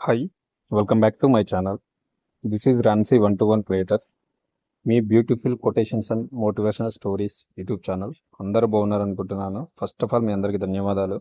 Hi, welcome back to my channel. This is Ransi 121 creators. మీ beautiful quotations and motivational stories YouTube channel. అందరూ బాగున్నారు అనుకుంటున్నాను. First of all మీ అందరికీ ధన్యవాదాలు.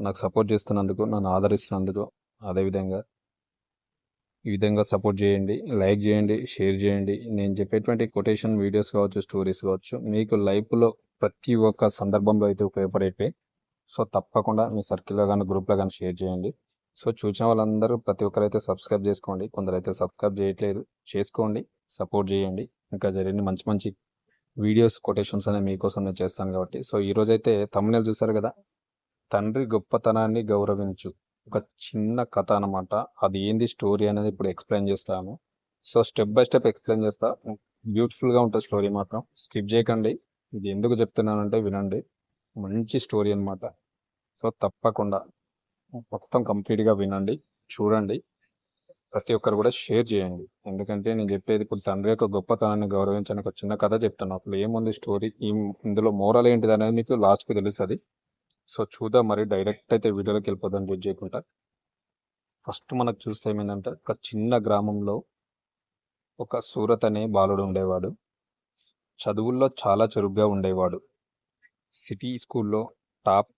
నాకు సపోర్ట్ చేస్తున్నందుకు, నన్ను ఆదరిస్తున్నందుకు. అదేవిధంగా ఈ విధంగా సపోర్ట్ చేయండి, లైక్ చేయండి, షేర్ చేయండి. నేను చెప్పేటువంటి కొటేషన్ వీడియోస్ కావచ్చు, స్టోరీస్ కావచ్చు, మీకు లైఫ్లో ప్రతి ఒక్క సందర్భంలో అయితే ఉపయోగపడేవి. సో తప్పకుండా మీ సర్కిల్లో కానీ గ్రూప్లో కానీ షేర్ చేయండి. సో చూసిన వాళ్ళందరూ ప్రతి ఒక్కరైతే సబ్స్క్రైబ్ చేసుకోండి. కొందరైతే సబ్స్క్రైబ్ చేయట్లేదు, చేసుకోండి, సపోర్ట్ చేయండి. ఇంకా జరిగిన మంచి మంచి వీడియోస్ కొటేషన్స్ అనేవి మీకోసం నేను చేస్తాను కాబట్టి. సో ఈరోజైతే తమిళ చూసారు కదా, తండ్రి గొప్పతనాన్ని గౌరవించు. ఒక చిన్న కథ అనమాట. అది ఏంది స్టోరీ అనేది ఇప్పుడు ఎక్స్ప్లెయిన్ చేస్తాను. So step by step explain చేస్తా. బ్యూటిఫుల్గా ఉంటుంది స్టోరీ మాత్రం. స్కిప్ చేయకండి. ఇది ఎందుకు చెప్తున్నానంటే వినండి. మంచి స్టోరీ అనమాట. సో తప్పకుండా మొత్తం కంప్లీట్గా వినండి, చూడండి. ప్రతి ఒక్కరు కూడా షేర్ చేయండి. ఎందుకంటే నేను చెప్పేది ఇప్పుడు తండ్రి యొక్క గొప్పతనాన్ని గౌరవించడానికి ఒక చిన్న కథ చెప్తాను. అసలు ఏముంది స్టోరీ, ఇందులో మోరల్ ఏంటిది అనేది మీకు లాస్ట్కి తెలుస్తుంది. సో చూద్దాం, మరి డైరెక్ట్ అయితే వీడియోలోకి వెళ్ళిపోదాం వెయిట్ చేయకుండా. ఫస్ట్ మనకు చూస్తే ఏమైందంటే, ఒక చిన్న గ్రామంలో ఒక సూరత్ అనే బాలుడు ఉండేవాడు. చదువుల్లో చాలా చురుగ్గా ఉండేవాడు. సిటీ స్కూల్లో టాప్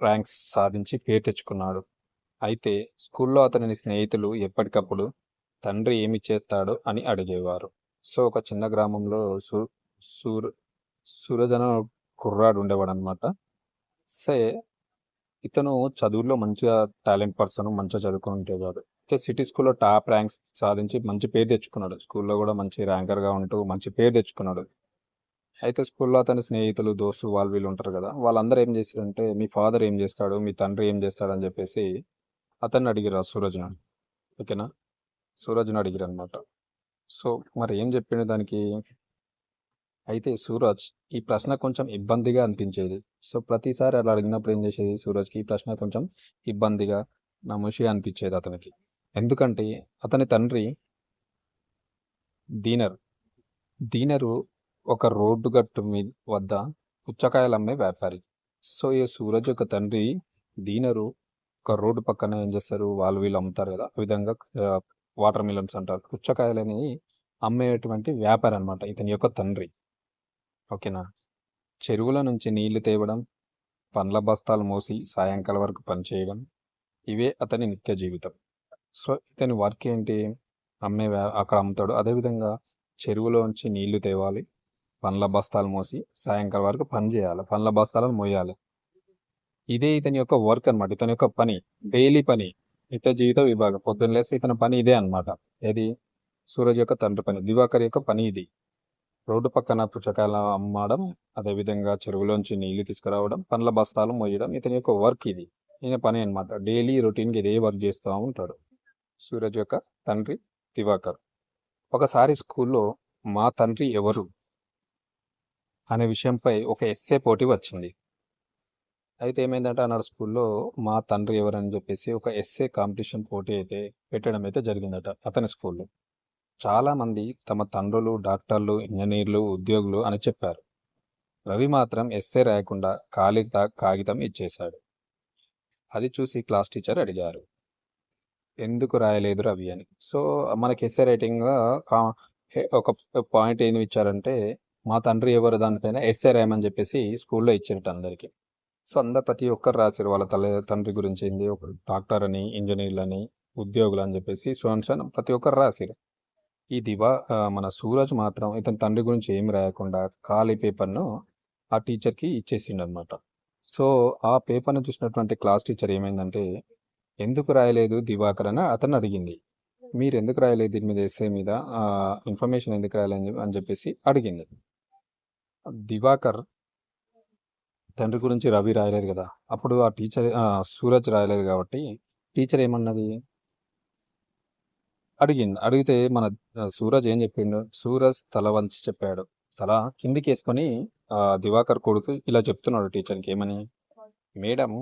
ర్యాంక్స్ సాధించి పేరు తెచ్చుకున్నాడు. అయితే స్కూల్లో అతని స్నేహితులు ఎప్పటికప్పుడు తండ్రి ఏమి చేస్తాడో అని అడిగేవారు. సో ఒక చిన్న గ్రామంలో సూరజ్ అనే కుర్రాడు ఉండేవాడు అనమాట. సే ఇతను చదువుల్లో మంచిగా టాలెంట్ పర్సన్, మంచిగా చదువుకుని ఉండేవాడు. అయితే సిటీ స్కూల్లో టాప్ ర్యాంక్స్ సాధించి మంచి పేరు తెచ్చుకున్నాడు. స్కూల్లో కూడా మంచి ర్యాంకర్గా ఉంటూ మంచి పేరు తెచ్చుకున్నాడు. అయితే స్కూల్లో అతని స్నేహితులు, దోస్తులు వాళ్ళు వీళ్ళు ఉంటారు కదా, వాళ్ళందరూ ఏం చేశారంటే, మీ ఫాదర్ ఏం చేస్తాడు, మీ తండ్రి ఏం చేస్తాడు అని చెప్పేసి అతన్ని అడిగిరా సూరజ్ను. ఓకేనా, సూరజ్ను అడిగిరు అనమాట. సో మరి ఏం చెప్పిండు దానికి. అయితే సూరజ్ ఈ ప్రశ్న కొంచెం ఇబ్బందిగా అనిపించేది. సో ప్రతిసారి అలా అడిగినప్పుడు ఏం చేసేది, సూరజ్కి ఈ ప్రశ్న కొంచెం ఇబ్బందిగా, నమోషిగా అనిపించేది అతనికి. ఎందుకంటే అతని తండ్రి దీనర్ దీనరు ఒక రోడ్డు గట్టు మీద వద్ద పుచ్చకాయలు అమ్మే వ్యాపారి. సో ఈ సూరజ్ యొక్క తండ్రి దీనరు ఒక రోడ్డు పక్కన ఏం చేస్తారు, వాళ్ళు వీళ్ళు అమ్ముతారు కదా, ఆ విధంగా వాటర్ మిలన్స్ అంటారు, పుచ్చకాయలని అమ్మేటువంటి వ్యాపారం అనమాట ఇతని యొక్క తండ్రి. ఓకేనా. చెరువుల నుంచి నీళ్లు తేవడం, పండ్ల బస్తాలు మోసి సాయంకాలం వరకు పనిచేయడం, ఇవే అతని నిత్య జీవితం. సో ఇతని వర్క్ ఏంటి, అక్కడ అమ్ముతాడు. అదేవిధంగా చెరువులోంచి నీళ్లు తేవాలి, పండ్ల బస్తాలు మోసి సాయంకాలం వరకు పని చేయాలి, పండ్ల బస్తాలను మోయాలి. ఇదే ఇతని యొక్క వర్క్ అనమాట, ఇతని యొక్క పని, డైలీ పని, నిత్య జీవిత విభాగం. పొద్దున్న లేస్తే ఇతని పని ఇదే అనమాట. ఏది, సూరజ్ యొక్క తండ్రి పని, దివాకర్ యొక్క పని ఇది. రోడ్డు పక్కన పుచ్చకాయలు అమ్మడం, అదేవిధంగా చెరువులోంచి నీళ్లు తీసుకురావడం, పండ్ల బస్తాలు మోయడం ఇతని యొక్క వర్క్ ఇది. ఈయన పని అనమాట. డైలీ రొటీన్కి ఇదే వర్క్ చేస్తూ ఉంటాడు సూరజ్ యొక్క తండ్రి దివాకర్. ఒకసారి స్కూల్లో మా తండ్రి ఎవరు అనే విషయంపై ఒక ఎస్సే పోటీ వచ్చింది. అయితే ఏమైందంటే ఆనాడు స్కూల్లో మా తండ్రి ఎవరని చెప్పేసి ఒక ఎస్సే కాంపిటీషన్ పోటీ అయితే పెట్టడం అయితే జరిగిందట అతని స్కూల్లో. చాలామంది తమ తండ్రులు డాక్టర్లు, ఇంజనీర్లు, ఉద్యోగులు అని చెప్పారు. రవి మాత్రం ఎస్సే రాయకుండా ఖాళీ కాగితం ఇచ్చేశాడు. అది చూసి క్లాస్ టీచర్ అడిగారు, ఎందుకు రాయలేదు రవి అని. సో మనకి ఎస్సే రైటింగ్గా ఒక పాయింట్ ఏమి ఇచ్చారంటే, మా తండ్రి ఎవరు దానిపైన ఎస్సే రాయమని చెప్పేసి స్కూల్లో ఇచ్చినట్టు అందరికీ. సో అందరు ప్రతి ఒక్కరు రాశారు వాళ్ళ తండ్రి గురించి ఏంది, ఒక డాక్టర్ అని, ఇంజనీర్లు అని, ఉద్యోగులు అని చెప్పేసి సోన్సన్ ప్రతి ఒక్కరు రాశారు. ఈ మన సూరజ్ మాత్రం ఇతని తండ్రి గురించి ఏమి రాయకుండా ఖాళీ పేపర్ను ఆ టీచర్కి ఇచ్చేసిండు అనమాట. సో ఆ పేపర్ను చూసినటువంటి క్లాస్ టీచర్ ఏమైందంటే, ఎందుకు రాయలేదు దివాకర్ అని అతను అడిగింది. మీరు ఎందుకు రాయలేదు దీని మీద, ఎస్ఏ మీద ఇన్ఫర్మేషన్ ఎందుకు రాయలేదు అని చెప్పేసి అడిగింది. దివాకర్ తండ్రి గురించి రవి రాయలేదు కదా, అప్పుడు ఆ టీచర్ సూరజ్ రాయలేదు కాబట్టి టీచర్ ఏమన్నది, అడిగితే మన సూరజ్ ఏం చెప్పిండు, సూరజ్ తల వంచి చెప్పాడు. తల కిందికి వేసుకొని దివాకర్ కొడుకు ఇలా చెప్తున్నాడు టీచర్కి ఏమని, మేడం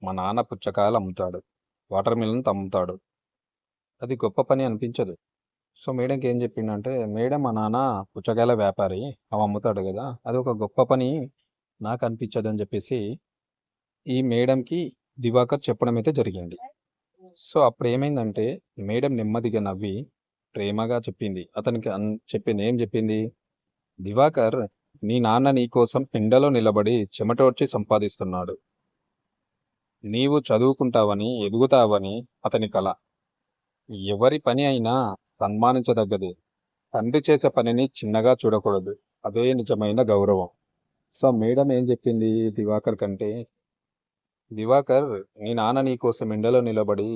మా నాన్న పుచ్చకాయలు అమ్ముతాడు, వాటర్ మిలన్ అమ్ముతాడు, అది గొప్ప పని అనిపించదు. సో మేడంకి ఏం చెప్పిండంటే, మేడం మా నాన్న పుచ్చకాయల వ్యాపారి, అవి అమ్ముతాడు కదా, అది ఒక గొప్ప పని నాకు అనిపించదు అని చెప్పేసి ఈ మేడంకి దివాకర్ చెప్పడం అయితే జరిగింది. సో అప్పుడు ఏమైందంటే మేడం నెమ్మదిగా నవ్వి ప్రేమగా చెప్పింది. అతనికి చెప్పింది. ఏం చెప్పింది? దివాకర్, నీ నాన్న నీ కోసం ఎండలో నిలబడి చెమటోడ్చి సంపాదిస్తున్నాడు. నీవు చదువుకుంటావని, ఎదుగుతావని అతని కల. ఎవరి పని అయినా సన్మానించదగ్గదే. తండ్రి చేసే పనిని చిన్నగా చూడకూడదు. అదే నిజమైన గౌరవం. సో మేడం ఏం చెప్పింది దివాకర్ కంటే, దివాకర్, నీ నాన్న నీ కోసం ఎండలో నిలబడి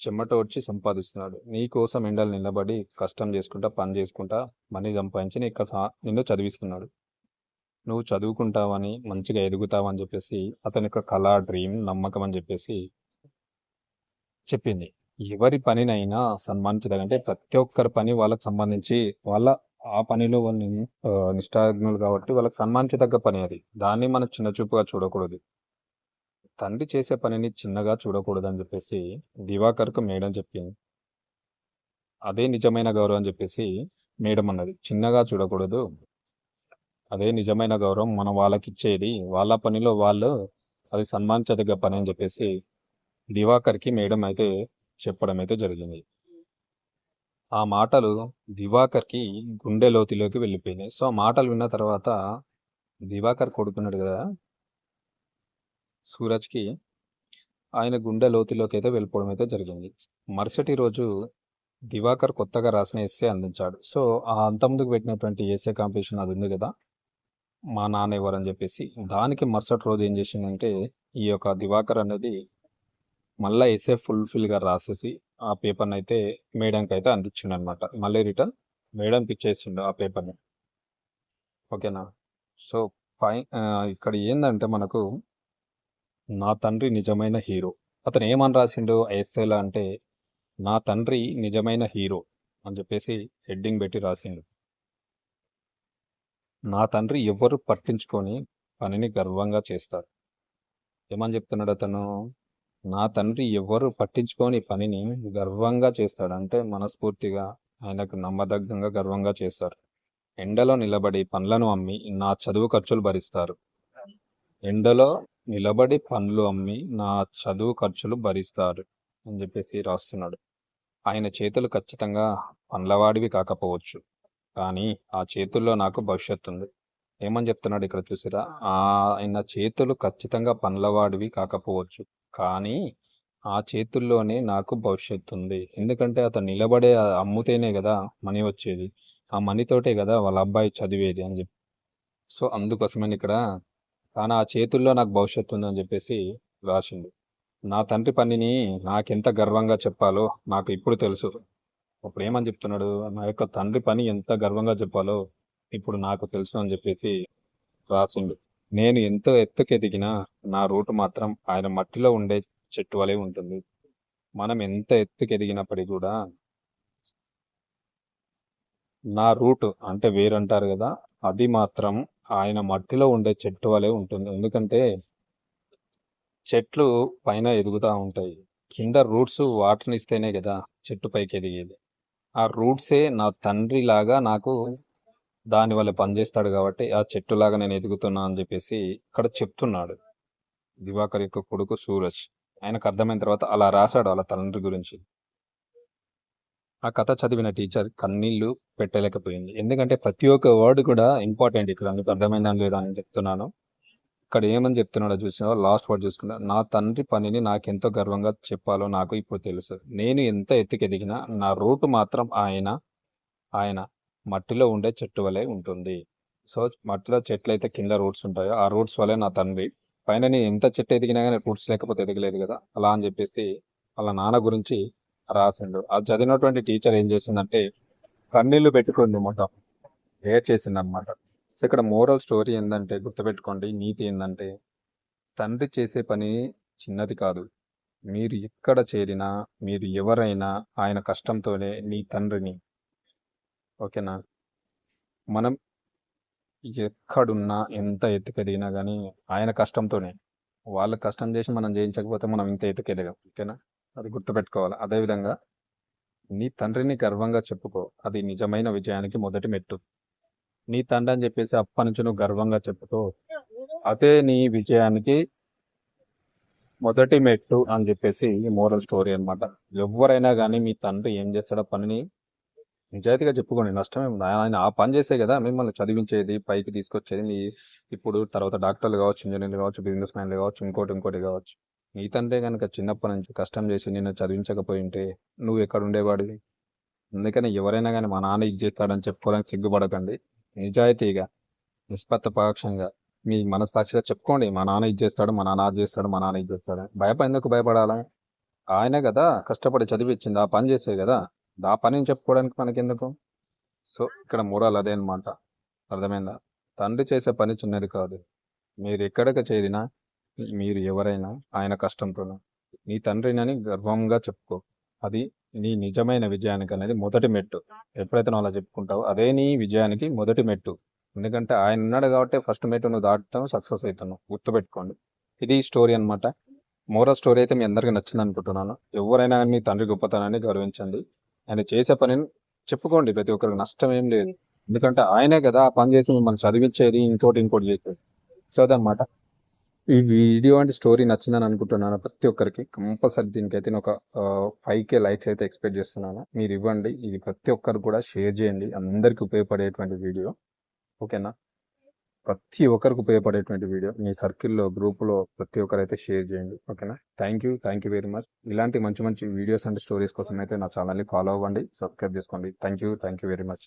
చెమట వచ్చి సంపాదిస్తున్నాడు. నీ కోసం ఎండలు నిలబడి కష్టం చేసుకుంటా, పని చేసుకుంటా, మనీ సంపాదించి నిన్ను చదివిస్తున్నాడు. నువ్వు చదువుకుంటావని, మంచిగా ఎదుగుతావని చెప్పేసి అతని యొక్క కళ, డ్రీమ్, నమ్మకం అని చెప్పేసి చెప్పింది. ఎవరి పనినైనా సన్మానించదంటే ప్రతి ఒక్కరి పని వాళ్ళకి సంబంధించి వాళ్ళ ఆ పనిలో వాళ్ళు నిష్ఠాజ్ఞులు కాబట్టి వాళ్ళకి సన్మానించదగ్గ పని అది. దాన్ని మనం చిన్న చూపుగా చూడకూడదు. తండ్రి చేసే పనిని చిన్నగా చూడకూడదు అని చెప్పేసి దివాకర్కు మేడం చెప్పింది. అదే నిజమైన గౌరవం అని చెప్పేసి మేడం అన్నది. చిన్నగా చూడకూడదు, అదే నిజమైన గౌరవం. మనం వాళ్ళకి ఇచ్చేది, వాళ్ళ పనిలో వాళ్ళు అది సన్మానించదగ్గ పని అని చెప్పేసి దివాకర్కి మేడం అయితే చెప్పడం అయితే జరిగింది. ఆ మాటలు దివాకర్కి గుండె లోతులోకి వెళ్ళిపోయినాయి. సో ఆ మాటలు విన్న తర్వాత దివాకర్ కొడుకున్నాడు కదా సూరజ్కి, ఆయన గుండె లోతులోకి అయితే వెళ్ళిపోవడం అయితే జరిగింది. మరుసటి రోజు దివాకర్ కొత్తగా రాసిన ఎస్సే అందించాడు. సో ఆ అంతకుముందుకు పెట్టినటువంటి ఎస్సే కాంపిటీషన్ అది ఉంది కదా, మా నాన్న ఎవరని చెప్పేసి, దానికి మరుసటి రోజు ఏం చేసిందంటే ఈ యొక్క దివాకర్ అనేది మళ్ళీ ఎస్సే ఫుల్ఫిల్గా రాసేసి ఆ పేపర్ని అయితే మేడంకి అయితే అందించిండు అనమాట. మళ్ళీ రిటర్న్ మేడంకి ఇచ్చేసిండు ఆ పేపర్ని. ఓకేనా? సో ఇక్కడ ఏంటంటే మనకు నా తండ్రి నిజమైన హీరో. అతను ఏమని రాసిండు ఎస్సేలా అంటే, నా తండ్రి నిజమైన హీరో అని చెప్పేసి హెడ్డింగ్ పెట్టి రాసిండు. నా తండ్రి ఎవరు పట్టించుకొని పనిని గర్వంగా చేస్తారు. ఏమని చెప్తున్నాడు అతను? నా తండ్రి ఎవరు పట్టించుకొని పనిని గర్వంగా చేస్తాడు. అంటే మనస్ఫూర్తిగా ఆయనకు నమ్మదగ్గంగా గర్వంగా చేస్తారు. ఎండలో నిలబడి పండ్లను అమ్మి నా చదువు ఖర్చులు భరిస్తారు. ఎండలో నిలబడి పండ్లు అమ్మి నా చదువు ఖర్చులు భరిస్తారు అని చెప్పేసి రాస్తున్నాడు. ఆయన చేతులు ఖచ్చితంగా పండ్లవాడివి కాకపోవచ్చు, కానీ ఆ చేతుల్లో నాకు భవిష్యత్తు ఉంది. ఏమని చెప్తున్నాడు ఇక్కడ చూసిరా? ఆయన చేతులు ఖచ్చితంగా పండ్లవాడివి కాకపోవచ్చు, కానీ ఆ చేతుల్లోనే నాకు భవిష్యత్తు ఉంది. ఎందుకంటే అతను నిలబడే అమ్ముతేనే కదా మనీ వచ్చేది. ఆ మనీతోటే కదా వాళ్ళ అబ్బాయి చదివేది అని చెప్పి. సో అందుకోసమని ఇక్కడ కానీ ఆ చేతుల్లో నాకు భవిష్యత్తు ఉందని చెప్పేసి రాసిండు. నా తండ్రి పనిని నాకెంత గర్వంగా చెప్పాలో నాకు ఇప్పుడు తెలుసు. అప్పుడు ఏమని చెప్తున్నాడు? నా యొక్క తండ్రి పని ఎంత గర్వంగా చెప్పాలో ఇప్పుడు నాకు తెలుసు అని చెప్పేసి రాసిండు. నేను ఎంత ఎత్తుకెదిగినా నా రూటు మాత్రం ఆయన మట్టిలో ఉండే చెట్టు వలె ఉంటుంది. మనం ఎంత ఎత్తుకెదిగినప్పటికీ కూడా నా రూట్ అంటే వేరంటారు కదా, అది మాత్రం ఆయన మట్టిలో ఉండే చెట్టు వలె ఉంటుంది. ఎందుకంటే చెట్లు పైన ఎదుగుతూ ఉంటాయి, కింద రూట్స్ వాటర్ని ఇస్తేనే కదా చెట్టు పైకి ఎదిగేది. ఆ రూట్సే నా తండ్రి లాగా నాకు దాని వల్ల పనిచేస్తాడు కాబట్టి ఆ చెట్టులాగా నేను ఎదుగుతున్నా అని చెప్పేసి ఇక్కడ చెప్తున్నాడు దివాకర్ యొక్క కొడుకు సూరజ్. ఆయనకు అర్థమైన తర్వాత అలా రాశాడు వాళ్ళ తండ్రి గురించి. ఆ కథ చదివిన టీచర్ కన్నీళ్లు పెట్టలేకపోయింది. ఎందుకంటే ప్రతి ఒక్క వర్డ్ కూడా ఇంపార్టెంట్. ఇక్కడ మీకు అర్థమైందని లేదా అని చెప్తున్నాను. ఇక్కడ ఏమని చెప్తున్నాడో చూసినా లాస్ట్ వర్డ్ చూసుకున్నా, నా తండ్రి పనిని నాకెంతో గర్వంగా చెప్పాలో నాకు ఇప్పుడు తెలుసు. నేను ఎంత ఎత్తుకెదిగినా నా రూటు మాత్రం ఆయన మట్టిలో ఉండే చెట్టు వలె ఉంటుంది. సో మట్టిలో చెట్లు అయితే కింద రూట్స్ ఉంటాయో ఆ రూట్స్ వలె నా తండ్రి పైన నేను ఎంత చెట్టు ఎదిగినా కానీ రూట్స్ లేకపోతే ఎదగలేదు కదా, అలా అని చెప్పేసి వాళ్ళ నాన్న గురించి రాసిండు. అది చదివినటువంటి టీచర్ ఏం చేసిందంటే కన్నీళ్లు పెట్టుకుంది, మొత్తం ఏడ్ చేసింది అనమాట. సో ఇక్కడ మోరల్ స్టోరీ ఏంటంటే, గుర్తుపెట్టుకోండి, నీతి ఏంటంటే తండ్రి చేసే పని చిన్నది కాదు. మీరు ఎక్కడ చేరినా, మీరు ఎవరైనా ఆయన కష్టంతోనే నీ తండ్రిని. ఓకేనా? మనం ఎక్కడున్నా ఎంత ఎత్తుకెదిగినా కానీ ఆయన కష్టంతోనే. వాళ్ళు కష్టం చేసి మనం చేయించకపోతే మనం ఇంత ఎత్తుకెదగం. ఓకేనా? అది గుర్తుపెట్టుకోవాలి. అదేవిధంగా నీ తండ్రిని గర్వంగా చెప్పుకో, అది నిజమైన విజయానికి మొదటి మెట్టు. నీ తండ్రి అని చెప్పేసి అప్పటి నుంచి నువ్వు గర్వంగా చెప్పుకో, అదే నీ విజయానికి మొదటి మెట్టు అని చెప్పేసి మోరల్ స్టోరీ అన్నమాట. ఎవరైనా కానీ మీ తండ్రి ఏం చేస్తాడో పనిని నిజాయితీగా చెప్పుకోండి. నష్టమేం ఉంది. ఆయన ఆ పని చేసే కదా మిమ్మల్ని చదివించేది, పైకి తీసుకొచ్చేది. ఇప్పుడు తర్వాత డాక్టర్లు కావచ్చు, ఇంజనీర్లు కావచ్చు, బిజినెస్ మ్యాన్లు కావచ్చు, ఇంకోటి కావచ్చు. నీ తండ్రే కనుక చిన్నప్పటి నుంచి కష్టం చేసి నిన్ను చదివించకపోయి ఉంటే నువ్వు ఎక్కడ ఉండేవాడివి? అందుకని ఎవరైనా కానీ మా నాన్న ఇది చేస్తాడని చెప్పుకోవడానికి సిగ్గుపడకండి. నిజాయితీగా, నిష్పక్షపాతంగా మీ మనస్సాక్షిగా చెప్పుకోండి. మా నాన్న ఇది చేస్తాడు, మా నాన్న అది చేస్తాడు, మా నాన్న ఇది చేస్తాడు అని. ఎందుకు భయపడాలా? ఆయనే కదా కష్టపడి చదివిచ్చింది. ఆ పని చేసే కదా. ఆ పనిని చెప్పుకోవడానికి మనకెందుకు? సో ఇక్కడ మూరాలు అదే అనమాట. అర్థమైందా? తండ్రి చేసే పని చిన్నది కాదు. మీరు ఎక్కడికి చేరినా, మీరు ఎవరైనా ఆయన కష్టంతోనే. నీ తండ్రినని గర్వంగా చెప్పుకో. అది నీ నిజమైన విజయానికి అనేది మొదటి మెట్టు. ఎప్పుడైతే నువ్వు అలా చెప్పుకుంటావో అదే నీ విజయానికి మొదటి మెట్టు. ఎందుకంటే ఆయన ఉన్నాడు కాబట్టి ఫస్ట్ మెట్టు నువ్వు దాటుతావు, సక్సెస్ అవుతున్నావు. గుర్తుపెట్టుకోండి. ఇది స్టోరీ అనమాట. మోరల్ స్టోరీ అయితే మీ అందరికీ నచ్చింది అనుకుంటున్నాను. ఎవరైనా కానీ మీ తండ్రి గొప్పతనాన్ని గౌరవించండి. ఆయన చేసే పనిని చెప్పుకోండి. ప్రతి ఒక్కరికి నష్టం ఏం లేదు. ఎందుకంటే ఆయనే కదా ఆ పని చేసి మిమ్మల్ని చదివించేది, ఇంకోటి చేసేది. సో అదనమాట. ఈ వీడియో అంటే స్టోరీ నచ్చిందని అనుకుంటున్నాను. ప్రతి ఒక్కరికి కంపల్సరీ దీనికైతే నేను ఒక 5K లైక్స్ అయితే ఎక్స్పెక్ట్ చేస్తున్నాను. మీరు ఇవ్వండి. ఇది ప్రతి ఒక్కరు కూడా షేర్ చేయండి. అందరికీ ఉపయోగపడేటువంటి వీడియో. ఓకేనా? ప్రతి ఒక్కరికి ఉపయోగపడేటువంటి వీడియో. మీ సర్కిల్లో, గ్రూపులో ప్రతి ఒక్కరైతే షేర్ చేయండి. ఓకేనా? Thank you very much. ఇలాంటి మంచి మంచి వీడియోస్ అండ్ స్టోరీస్ కోసం అయితే నా ఛానల్ని ఫాలో అవ్వండి, సబ్స్క్రైబ్ చేసుకోండి. Thank you very much.